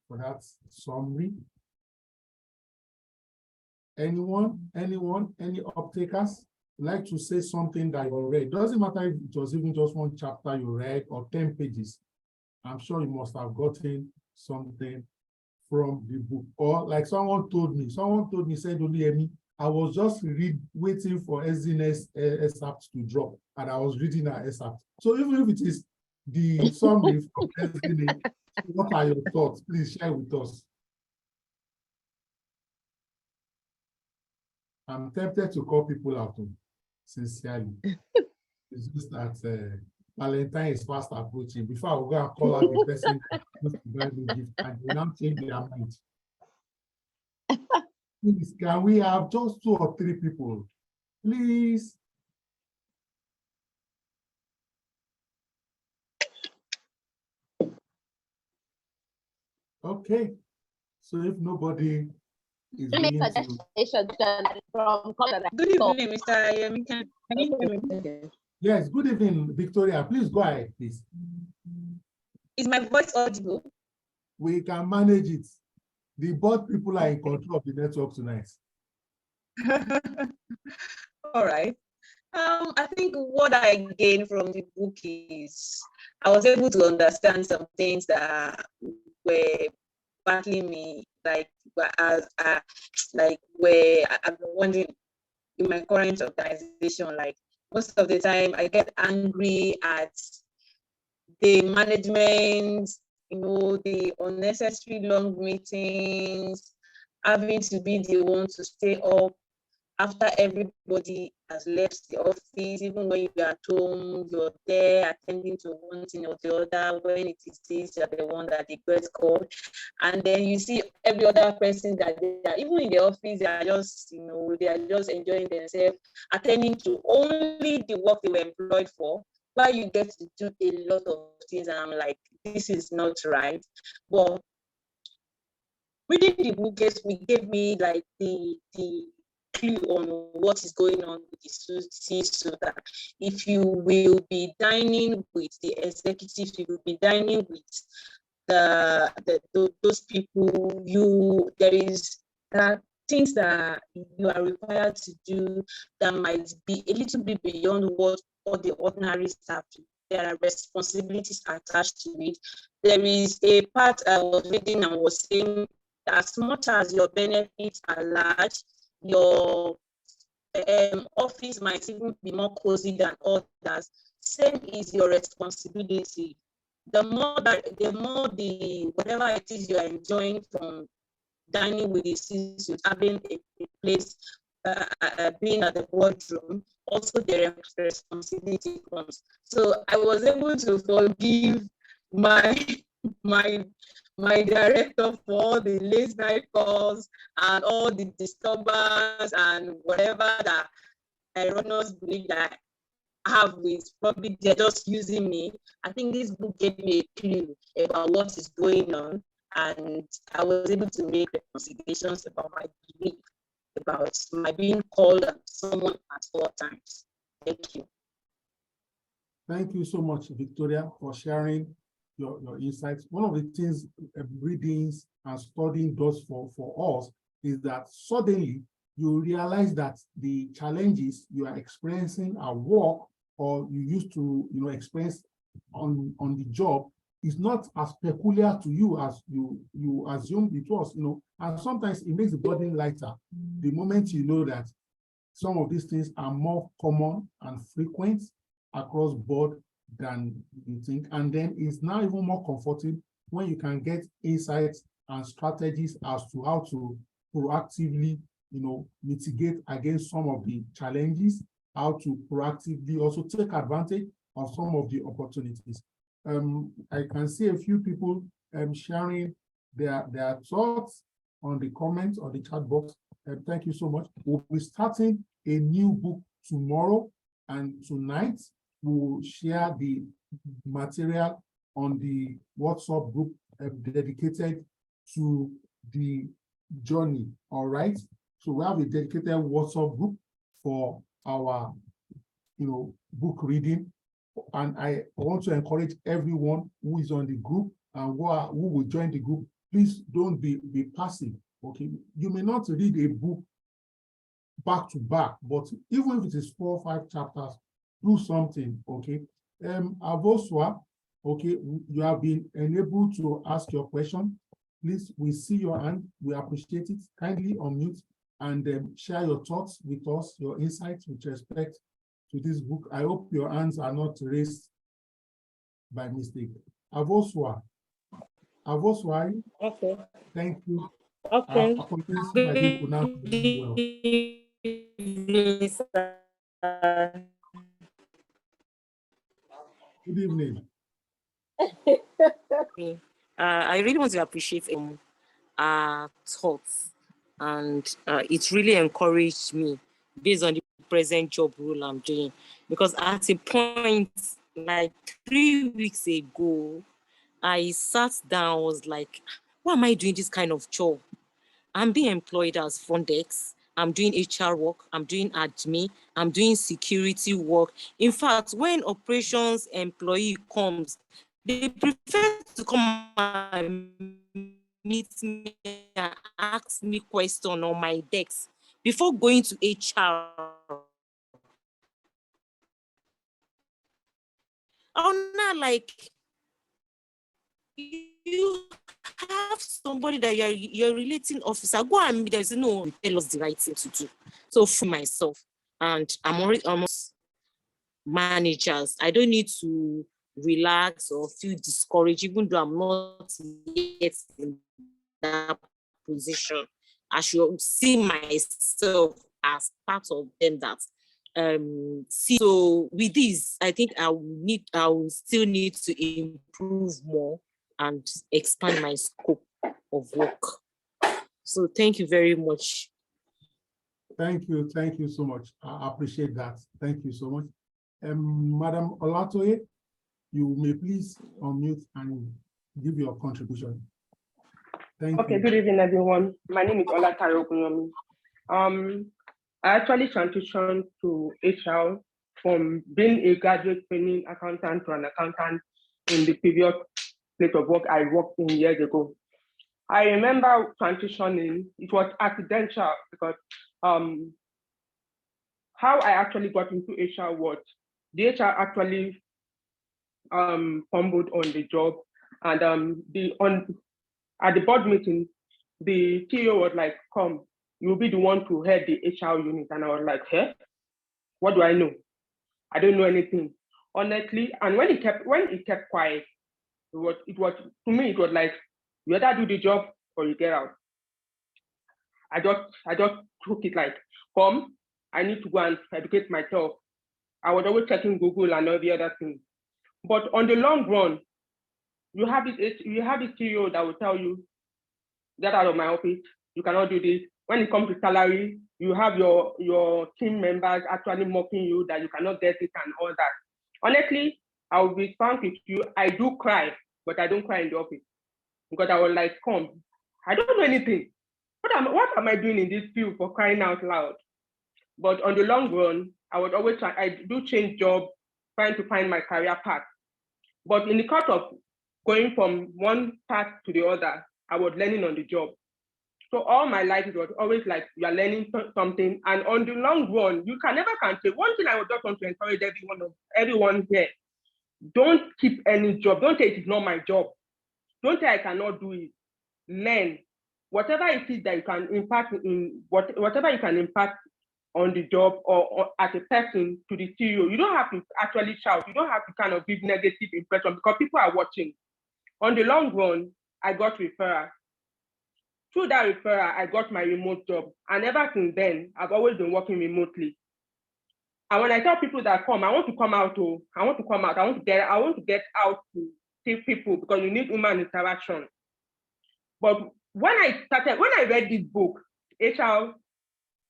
for that summary. Anyone, any uptakers like to say something that you read? Doesn't matter if it was even just one chapter you read or 10 pages. I'm sure you must have gotten something from the book. Or like someone told me, said, Oluemi, I was just waiting for Ezine's excerpt to drop, and I was reading her excerpt. So even if it is the summary from Ezine, what are your thoughts? Please share with us. I'm tempted to call people out, sincerely. It's just that Valentine is fast approaching. Before I will go and call out the person who's to buy the gift, and they now change their mind. Please, can we have just 2 or 3 people? Please. Okay. So if nobody is Make willing to... from Good evening, Mr. Ayemi. Can you hear me? Yes, good evening, Victoria. Please go ahead, please. Is my voice audible? We can manage it. The board people are in control of the network tonight. All right. I think what I gained from the book is I was able to understand some things that were battling me, like where I've been wondering in my current organization. Like most of the time, I get angry at the management, the unnecessary long meetings, having to be the one to stay up after everybody has left the office. Even when you're at home, you're there attending to one thing or the other. When it is this, you're the one that they get called. And then you see every other person that they are, even in the office, they are just, they are just enjoying themselves, attending to only the work they were employed for, while you get to do a lot of things. And I'm like, this is not right. But reading the book gave me like the clue on what is going on with the society, so that if you will be dining with the executives, you will be dining with those people, there are things that you are required to do that might be a little bit beyond what all the ordinary staff do. There are responsibilities attached to it. There is a part I was reading and was saying, as much as your benefits are large, your office might even be more cozy than others. Same is your responsibility. The more whatever it is you are enjoying from dining with the citizens, having a place, being at the boardroom, also the responsibility comes. So I was able to forgive my director for all the late night calls and all the disturbance and whatever that erroneous belief that have with probably they're just using me. I think this book gave me a clue about what is going on, and I was able to make reconciliations about my belief, about my being called someone at all times. Thank you. Thank you so much, Victoria, for sharing your insights. One of the things readings and studying does for us is that suddenly you realize that the challenges you are experiencing at work or you used to experience on the job is not as peculiar to you as you assumed it was, and sometimes it makes the burden lighter the moment you know that some of these things are more common and frequent across board than you think. And then it's now even more comforting when you can get insights and strategies as to how to proactively, mitigate against some of the challenges, how to proactively also take advantage of some of the opportunities. I can see a few people sharing their thoughts on the comments or the chat box. Thank you so much. We'll be starting a new book tomorrow, and tonight we'll share the material on the WhatsApp group dedicated to the journey. All right. So we have a dedicated WhatsApp group for our book reading. And I want to encourage everyone who is on the group and who will join the group, please don't be passive. Okay, you may not read a book back to back, but even if it is 4 or 5 chapters, do something. Okay, Avoswa, okay, you have been enabled to ask your question. Please, we see your hand, we appreciate it. Kindly unmute and share your thoughts with us, your insights with respect to this book. I hope your hands are not raised by mistake. Avoswa. Okay. Thank you. Okay. Apologies if I didn't pronounce your name well. Good evening. I really want to appreciate thoughts, and it really encouraged me based on the present job role I'm doing, because at a point like 3 weeks ago, I sat down, I was like, why am I doing this kind of job? I'm being employed as Fondex, I'm doing HR work, I'm doing admin, I'm doing security work. In fact, when operations employee comes, they prefer to come and meet me and ask me question on my desk before going to HR. I'm not like, you have somebody that you're relating officer, go and meet them, say, no, tell us the right thing to do. So for myself, and I'm already almost managers, I don't need to relax or feel discouraged, even though I'm not yet in that position. I should see myself as part of them that so with this, I think I will still need to improve more and expand my scope of work. So thank you very much. Thank you so much. I appreciate that. Thank you so much. Madam Olatoye, you may please unmute and give your contribution. Thank you. Good evening, everyone. My name is Olatoye Ogunyomi. I actually transitioned to HR from being a graduate training accountant to an accountant in the previous place of work I worked in years ago. I remember transitioning, it was accidental because how I actually got into HR was the HR actually fumbled on the job, and at the board meeting, the CEO was like, come, you'll be the one to head the HR unit. And I was like, hey, what do I know? I don't know anything, honestly. And when it kept quiet, it was to me, it was like, you either do the job or you get out. I just took it like, come, I need to go and educate myself. I was always checking Google and all the other things. But on the long run, you have this CEO that will tell you, get out of my office, you cannot do this. When it comes to salary, you have your team members actually mocking you that you cannot get it and all that. Honestly, I will be frank with you. I do cry, but I don't cry in the office because I was like, come, I don't know anything. What am I doing in this field for crying out loud? But on the long run, I would always try, I do change job, trying to find my career path. But in the course of going from one path to the other, I was learning on the job. So all my life, it was always like you are learning something. And on the long run, you can never say. One thing I would just want to encourage everyone here, don't keep any job. Don't say it is not my job. Don't say I cannot do it. Learn. Whatever it is that you can impact in, whatever you can impact on the job or as a person to the CEO, you don't have to actually shout. You don't have to kind of give negative impression because people are watching. On the long run, I got referral. Through that referral, I got my remote job. And ever since then, I've always been working remotely. And when I tell people that come, I want to come out, I want to get out to see people because you need human interaction. But when I read this book, HR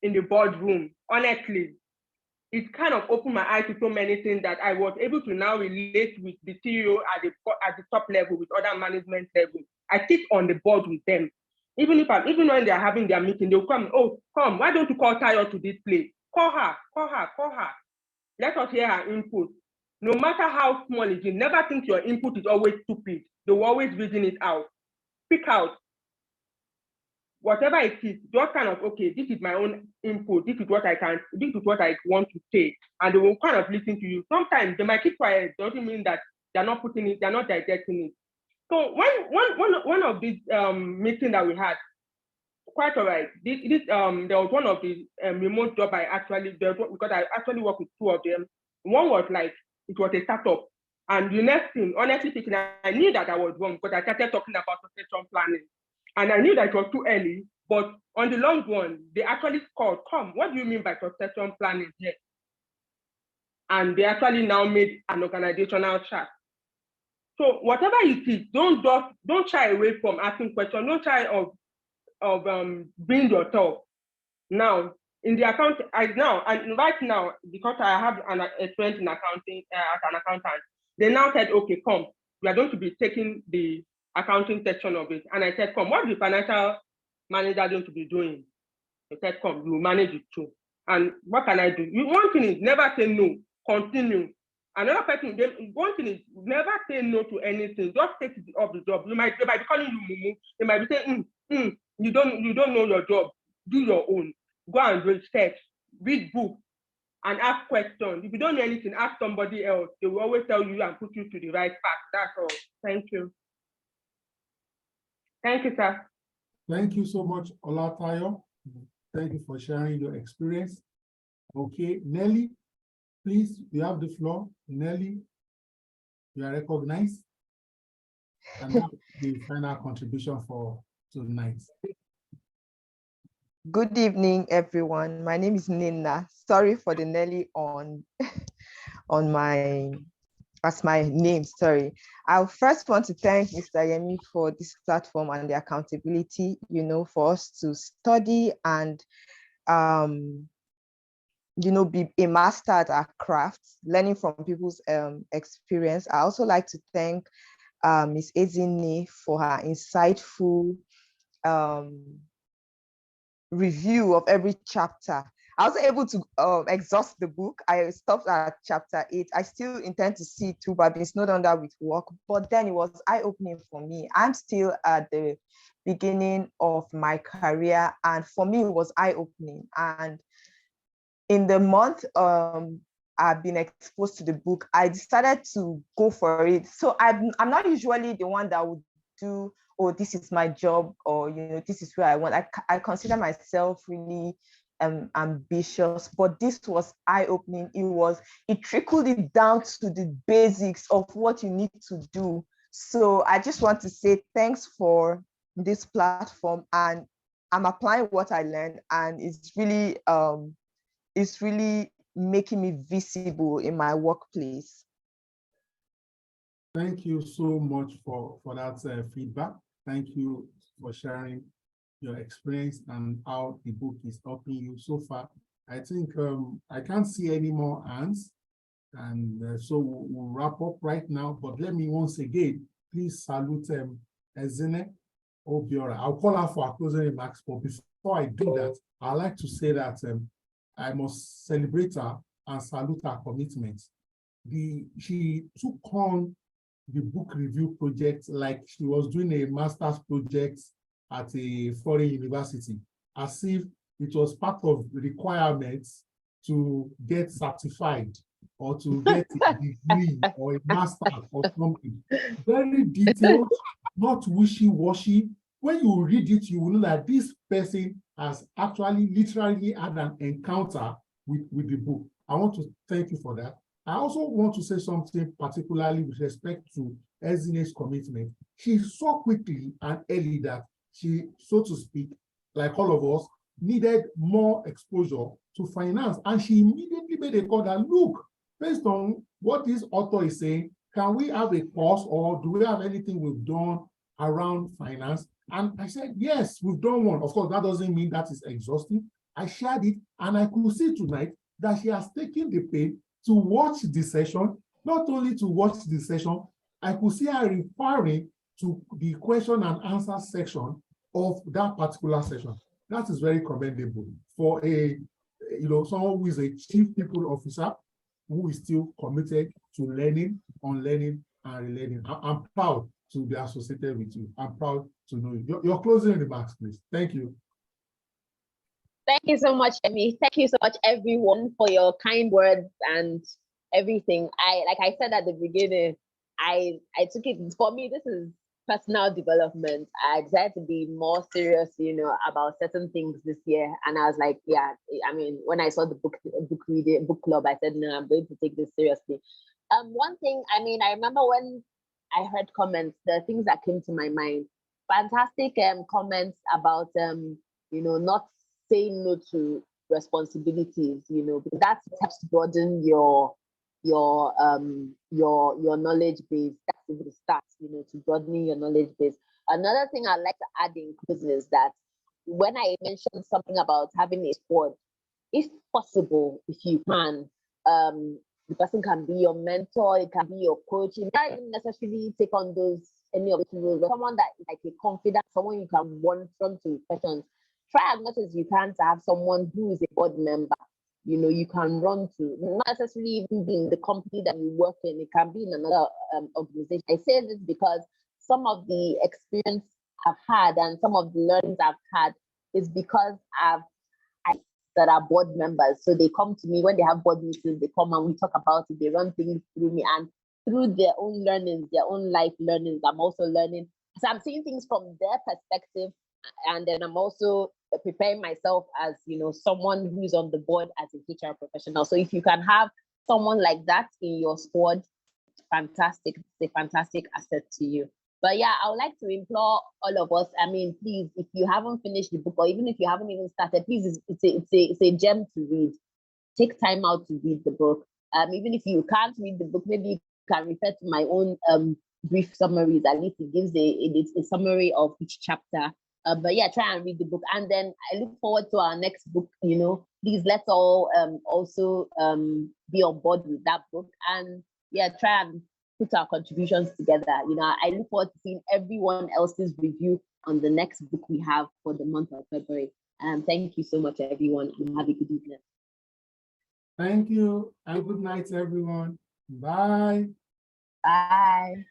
in the Boardroom, honestly, it kind of opened my eyes to so many things that I was able to now relate with the CEO at the top level, with other management level. I sit on the board with them. Even when they are having their meeting, they'll come, oh, come, why don't you call Tayo to this place? Call her. Let us hear her input. No matter how small it is, never think your input is always stupid. They will always reason it out. Pick out whatever it is, just kind of, okay, this is my own input. This is what I want to say. And they will kind of listen to you. Sometimes they might keep quiet. It doesn't mean that they're not putting it, they're not digesting it. So one of these meetings that we had, quite all right. There was one of the remote job because I actually work with two of them. One was like, it was a startup. And the next thing, honestly speaking, I knew that I was wrong because I started talking about succession planning. And I knew that it was too early, but on the long run, they actually called, come, what do you mean by succession planning here? And they actually now made an organizational chart. So whatever it is, don't shy away from asking questions. Don't try of being yourself. Now, in the account, right now, because I have an experience in accounting as an accountant, they now said, okay, come, we are going to be taking the accounting section of it. And I said, come, what is the financial manager going to be doing? They said, come, you manage it too. And what can I do? One thing is never say no, continue. Another person, one thing is never say no to anything. Just take it off the job. They might be calling you mumu. They might be saying, you don't know your job. Do your own. Go and research, read books, and ask questions. If you don't know anything, ask somebody else. They will always tell you and put you to the right path. That's all. Thank you. Thank you, sir. Thank you so much, Olatayo. Thank you for sharing your experience. Okay, Nelly, please, you have the floor. Nelly, you are recognized. And that's the final contribution for tonight. Good evening, everyone. My name is Nina. Sorry for the Nelly on my as my name. Sorry. I first want to thank Mr. Yemi for this platform and the accountability, for us to study and be a master at our craft, learning from people's experience. I also like to thank Ms. Ezinne for her insightful review of every chapter. I was able to exhaust the book. I stopped at chapter 8. I still intend to see 2, but I've been snowed under with work. But then it was eye-opening for me. I'm still at the beginning of my career, and for me, it was eye-opening. And in the month I've been exposed to the book, I decided to go for it. So I'm not usually the one that would do, oh, this is my job, or this is where I want. I consider myself really ambitious, but this was eye-opening. It trickled it down to the basics of what you need to do. So I just want to say thanks for this platform, and I'm applying what I learned, and it's really making me visible in my workplace. Thank you so much for that feedback. Thank you for sharing your experience and how the book is helping you so far. I think I can't see any more hands. And so we'll wrap up right now. But let me once again, please salute Ezine Obiora. I'll call her for our closing remarks. But before I do that, I'd like to say that I must celebrate her and salute her commitment. She took on the book review project like she was doing a master's project at a foreign university, as if it was part of the requirements to get certified or to get a degree or a master or something. Very detailed, not wishy-washy. When you read it, you will know that this person has actually literally had an encounter with the book. I want to thank you for that. I also want to say something particularly with respect to Ezine's commitment. She saw quickly and early that she, so to speak, like all of us, needed more exposure to finance. And she immediately made a call that, look, based on what this author is saying, can we have a course or do we have anything we've done around finance? And I said, yes, we've done one. Of course, that doesn't mean that is exhaustive. I shared it and I could see tonight that she has taken the pain to watch the session, not only to watch the session, I could see her referring to the question and answer section of that particular session. That is very commendable for someone who is a chief people officer who is still committed to learning, unlearning, and relearning. I'm proud to be associated with you. I'm proud to know you. Your closing remarks, please. Thank you. Thank you so much, Emmy. Thank you so much, everyone, for your kind words and everything. Like I said at the beginning, I took it, for me, this is personal development. I decided to be more serious, about certain things this year. And I was like, yeah, I mean, when I saw the book club, I said, no, I'm going to take this seriously. One thing, I mean, I remember when I heard comments, the things that came to my mind, fantastic comments about, not saying no to responsibilities, because that helps broaden your knowledge base. That's the start, to broadening your knowledge base. Another thing I'd like to add in closing is that when I mentioned something about having a squad, if possible, if you can, the person can be your mentor, it can be your coach. You can't even necessarily take on any of those roles, but someone that is like a confidant, someone you can run to questions. Try as much as you can to have someone who is a board member, you can run to, not necessarily even be in the company that you work in, it can be in another organization. I say this because some of the experience I've had and some of the learnings I've had is because I that are board members. So they come to me when they have board meetings, they come and we talk about it, they run things through me, and through their own learnings, their own life learnings, I'm also learning. So I'm seeing things from their perspective, and then I'm also preparing myself as someone who's on the board as a HR professional. So if you can have someone like that in your squad, fantastic. It's a fantastic asset to you. But yeah, I would like to implore all of us. I mean, please, if you haven't finished the book, or even if you haven't even started, please, it's a gem to read. Take time out to read the book. Even if you can't read the book, maybe you can refer to my own brief summaries. At least it gives a summary of each chapter. But yeah, try and read the book. And then I look forward to our next book. Please let's all also be on board with that book. And yeah, try and put our contributions together. I look forward to seeing everyone else's review on the next book we have for the month of February. Thank you so much, everyone, and have a good evening. Thank you, and good night, everyone. Bye. Bye.